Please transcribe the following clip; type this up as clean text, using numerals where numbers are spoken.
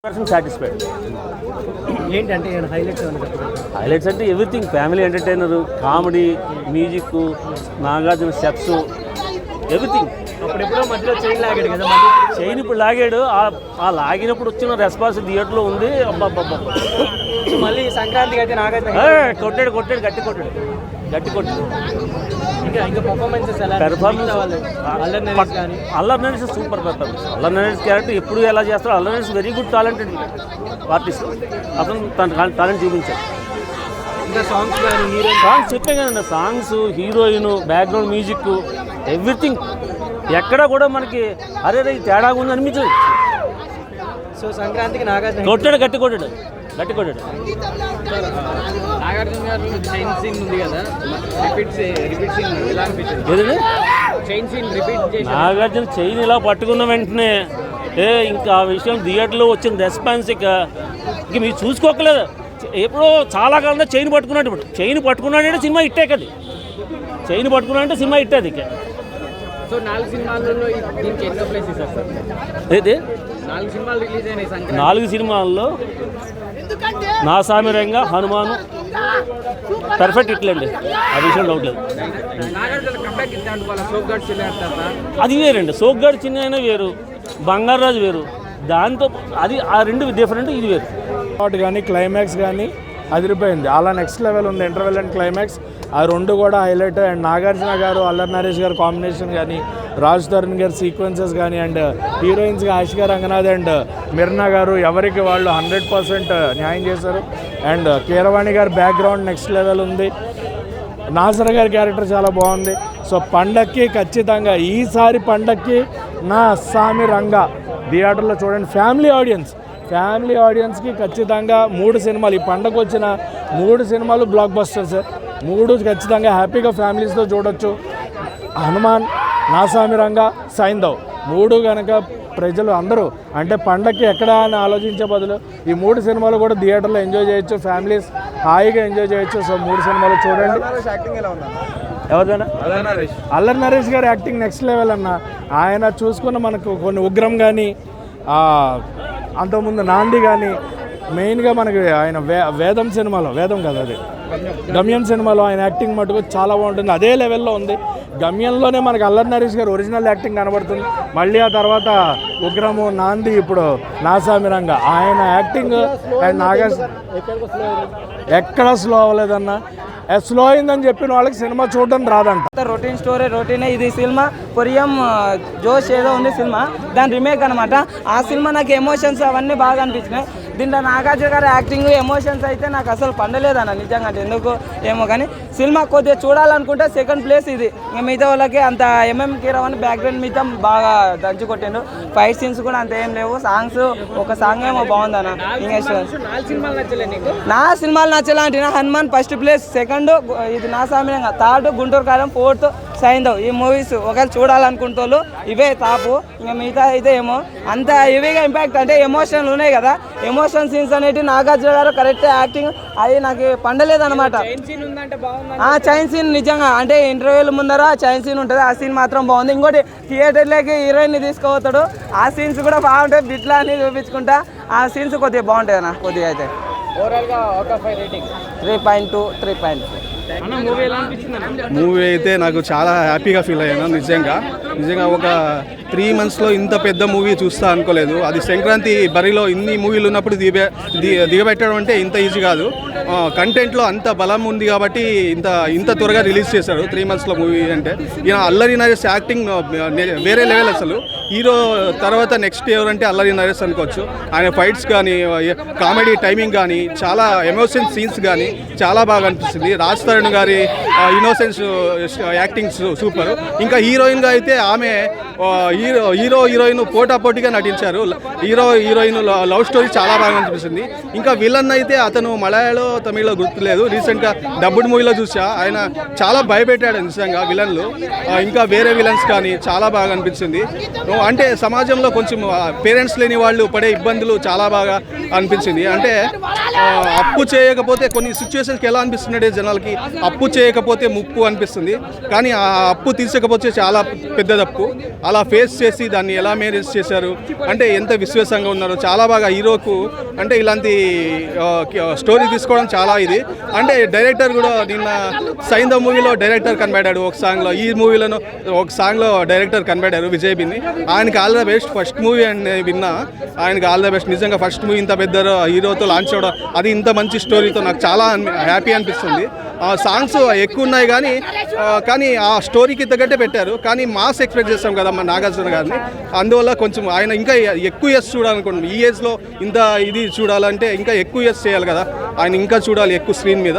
Satisfied. ఏంటంటే highlights అంటే everything, family entertainer, comedy, music, Nagarjuna steps, everything. అప్పుడెప్పుడో మధ్యలో చైన్ లాగాడు కదా, చైన్ ఇప్పుడు లాగాడు. ఆ లాగినప్పుడు వచ్చిన రెస్పాన్స్ థియేటర్లో ఉంది. అబ్బాబ్బా, మళ్ళీ సంక్రాంతికి అయితే నాగార్జున కొట్టాడు, గట్టి కొట్టాడు. ఇంకా performances Allari Naresh super performance. Allari Naresh character ఎప్పుడు ఎలా చేస్తారో, Allari Naresh very good talented artist. అతను తన టాలెంట్ చూపించాడు. ఇంకా సాంగ్స్ చెప్పే కదండి, songs, heroine, background music, everything. ఎక్కడ కూడా మనకి అరే తేడా ఉంది అనిపించదు. సో సంక్రాంతికి నాగార్జున కొట్టాడు, గట్టి కొట్టాడు. నాగార్జున గారు చైన్ సీన్ ఉంది కదా, రిపీట్ సీన్ ఎలా అనిపించింది? ఏదండి చైన్ సీన్ రిపీట్ చేసి నాగార్జున చైన్ ఇలా పట్టుకున్న వెంటనే ఇంకా ఆ విషయం థియేటర్లో వచ్చిన రెస్పాన్స్ ఇంక మీరు చూసుకోకలేదు. ఎప్పుడో చాలా కాలంలో చైన్ పట్టుకున్నాడు. ఇప్పుడు చైన్ పట్టుకున్నాడంటే సినిమా ఇట్టే కదా, చైన్ పట్టుకున్నాడంటే సినిమా ఇట్టేది. సో 4 సినిమాలలో దీనికి ఎన్నో ప్లేసెస్ వస్తారు? ఏది 4 సినిమాలు రిలీజ్ అయినాయి సంక్రాంతి. 4 సినిమాల్లో నా సామిరంగా, హనుమాను పర్ఫెక్ట్ ఇట్లండి, ఆ విషయం డౌట్ లేదు. అది వేరండి, సోగ్గాడు చిన్న అయినా వేరు, బంగారాజు వేరు. దాంతో అది ఆ రెండు డిఫరెంట్, ఇది వేరు. షాట్ కానీ క్లైమాక్స్ కానీ అదిరిపోయింది. అలా నెక్స్ట్ లెవెల్ ఉంది. ఇంటర్వెల్ అండ్ క్లైమాక్స్ ఆ రెండు కూడా హైలైట్. అండ్ నాగార్జున గారు, అల్లరి నరేష్ గారు కాంబినేషన్ కానీ, రాజ్ తరుణ్ గారి సీక్వెన్సెస్ కానీ, అండ్ హీరోయిన్స్గా ఆశికా రంగనాథ్ అండ్ మిర్నా గారు ఎవరికి వాళ్ళు 100% న్యాయం చేశారు. అండ్ కీరవాణి గారి బ్యాక్గ్రౌండ్ నెక్స్ట్ లెవెల్ ఉంది. నాసర్ గారి క్యారెక్టర్ చాలా బాగుంది. సో పండక్కి ఖచ్చితంగా, ఈసారి పండక్కి నా సామి రంగా థియేటర్లో చూడండి. ఫ్యామిలీ ఆడియన్స్కి ఖచ్చితంగా 3 సినిమాలు, ఈ పండగ వచ్చిన 3 సినిమాలు బ్లాక్ బస్టర్ సార్. 3 ఖచ్చితంగా హ్యాపీగా ఫ్యామిలీస్తో చూడొచ్చు. హనుమాన్, నాసామి రంగా, సైంధవ్ 3 కనుక ప్రజలు అందరూ అంటే పండగకి ఎక్కడ అని ఆలోచించే బదులు ఈ 3 సినిమాలు కూడా థియేటర్లో ఎంజాయ్ చేయొచ్చు. ఫ్యామిలీస్ హాయిగా ఎంజాయ్ చేయొచ్చు. సో 3 సినిమాలు చూడండి. ఎవరిదైనా అల్లరి నరేష్ గారి యాక్టింగ్ నెక్స్ట్ లెవెల్ అన్న. ఆయన చూసుకున్న మనకు కొన్ని ఉగ్రం కానీ, అంతకుముందు నాంది కానీ, మెయిన్గా మనకి ఆయన వేదం సినిమాలో, వేదం కదా అది, గమ్యం సినిమాలో ఆయన యాక్టింగ్ మటుకు చాలా బాగుంటుంది. అదే లెవెల్లో ఉంది. గమ్యంలోనే మనకి అల్లరి నరేష్ గారు ఒరిజినల్ యాక్టింగ్ కనబడుతుంది. మళ్ళీ ఆ తర్వాత ఉగ్రము, నాంది, ఇప్పుడు నాసామి రంగా ఆయన యాక్టింగ్. అండ్ నాగేష్ ఎక్కడ స్లో అవ్వలేదన్న. స్లో అయిందని చెప్పిన వాళ్ళకి సినిమా చూడడం రాదంట. రొటీన్ స్టోరీ, రొటీనే ఇది సినిమా. కొరియం జోష్ ఏదో ఉంది సినిమా, దాని రీమేక్ అనమాట. ఆ సినిమా నాకు ఎమోషన్స్ అవన్నీ బాగా అనిపించినాయి. దీంట్లో నాగార్జున గారి యాక్టింగ్, ఎమోషన్స్ అయితే నాకు అసలు పండలేదన్న నిజంగా. అంటే ఎందుకు ఏమో కానీ సినిమా కొద్దిగా చూడాలనుకుంటే సెకండ్ ప్లేస్ ఇది. ఇంకా మిగతా వాళ్ళకి అంత కీరవాణి బ్యాక్గ్రౌండ్ మీద బాగా దంచి కొట్టిండు. ఫైట్ సీన్స్ కూడా అంత ఏం లేవు. సాంగ్స్, ఒక సాంగ్ ఏమో బాగుందన్న. ఇంకా నా సినిమాలు నచ్చలే అంటే హనుమాన్ ఫస్ట్ ప్లేస్, సెకండ్ ఇది నా సామ్యంగా, థర్డ్ గుంటూరు కారం, ఫోర్త్ సైంధవ్. ఈ మూవీస్ ఒకవేళ చూడాలనుకుంటూ ఇవే టాపు. ఇంకా మిగతా అయితే ఏమో అంత హెవీగా ఇంపాక్ట్ అంటే ఎమోషన్లు ఉన్నాయి కదా, ఎమోషన్ సీన్స్ అనేవి నాగార్జున గారు కరెక్ట్ యాక్టింగ్ అది నాకు పండలేదు అనమాట. చైన్ సీన్ నిజంగా అంటే ఇంటర్వ్యూల ముందర చైన్ సీన్ ఉంటుంది, ఆ సీన్ మాత్రం బాగుంది. ఇంకోటి థియేటర్లోకి హీరోయిన్ని తీసుకుపోతాడు, ఆ సీన్స్ కూడా బాగుంటాయి. బిట్లా అని చూపించుకుంటా ఆ సీన్స్ కొద్దిగా బాగుంటాయి అన్న. కొద్దిగా అయితే ఓవరాల్గా అవుట్ ఆఫ్ 5 రేటింగ్ 3.2, 3.4. మూవీ అయితే నాకు చాలా హ్యాపీగా ఫీల్ అయ్యాను. నిజంగా ఒక 3 monthsలో ఇంత పెద్ద మూవీ చూస్తా అనుకోలేదు. అది సంక్రాంతి బరిలో ఇన్ని మూవీలు ఉన్నప్పుడు దిగబెట్టడం అంటే ఇంత ఈజీ కాదు. కంటెంట్లో అంత బలం ఉంది కాబట్టి ఇంత త్వరగా రిలీజ్ చేశాడు 3 monthsలో మూవీ అంటే. ఈయన అల్లరి నరేష్ యాక్టింగ్ వేరే లెవెల్. అసలు హీరో తర్వాత నెక్స్ట్ ఎవరంటే అల్లరి నరేష్ అనుకోవచ్చు. ఆయన ఫైట్స్ కానీ, కామెడీ టైమింగ్ కానీ, చాలా ఎమోషన్ సీన్స్ కానీ చాలా బాగా అనిపిస్తుంది. రాజ్ తరుణ్ గారి ఇన్నోసెన్స్ యాక్టింగ్ సూపర్. ఇంకా హీరోయిన్గా అయితే ఆమె హీరోయిన్ పోటాపోటీగా నటించారు. హీరోయిన్ లవ్ స్టోరీ చాలా బాగా అనిపిస్తుంది. ఇంకా విలన్ అయితే అతను మలయాళం, తమిళ్లో గుర్తులేదు, రీసెంట్గా డబ్బుడ్ మూవీలో చూసా. ఆయన చాలా భయపెట్టాడు నిజంగా విలన్లు. ఇంకా వేరే విలన్స్ కానీ చాలా బాగా అనిపించింది. అంటే సమాజంలో కొంచెం పేరెంట్స్ లేని వాళ్ళు పడే ఇబ్బందులు చాలా బాగా అనిపించింది. అంటే అప్పు చేయకపోతే కొన్ని సిచ్యువేషన్స్కి ఎలా అనిపిస్తుందంటే జనాలకి అప్పు చేయకపోతే ముప్పు అనిపిస్తుంది, కానీ ఆ అప్పు తీసకపోతే చాలా పెద్ద తప్పు. అలా ఫేస్ చేసి దాన్ని ఎలా మేనేజ్ చేశారు అంటే ఎంత విశ్వాసంగా ఉన్నారు. చాలా బాగా హీరోకు అంటే ఇలాంటి స్టోరీ తీసుకోవడం చాలా ఇది. అంటే డైరెక్టర్ కూడా నిన్న సైంధవ్ మూవీలో డైరెక్టర్ కనబడ్డాడు ఒక సాంగ్లో, ఈ మూవీలోనూ ఒక సాంగ్లో డైరెక్టర్ కనబడ్డారు విజయ్ బిన్ని. ఆయనకి all the best. First movie అని విన్నా, ఆయనకి ఆల్ ద బెస్ట్. నిజంగా ఫస్ట్ మూవీ ఇంత పెద్ద హీరోతో లాంచ్ అవ్వడం, అది ఇంత మంచి స్టోరీతో నాకు చాలా హ్యాపీ అనిపిస్తుంది. సాంగ్స్ ఎక్కువ ఉన్నాయి కానీ ఆ స్టోరీకి తగ్గట్టే పెట్టారు. కానీ మాస్ ఎక్స్పెక్ట్ చేస్తాం కదా మన నాగార్జున గారిని, అందువల్ల కొంచెం ఆయన ఇంకా ఎక్కువ ఇయర్స్ చూడాలనుకుంటున్నాం. ఈ ఏజ్లో ఇంత ఇది చూడాలంటే ఇంకా ఎక్కువ ఇయర్స్ చేయాలి కదా, ఆయన ఇంకా చూడాలి ఎక్కువ స్క్రీన్ మీద.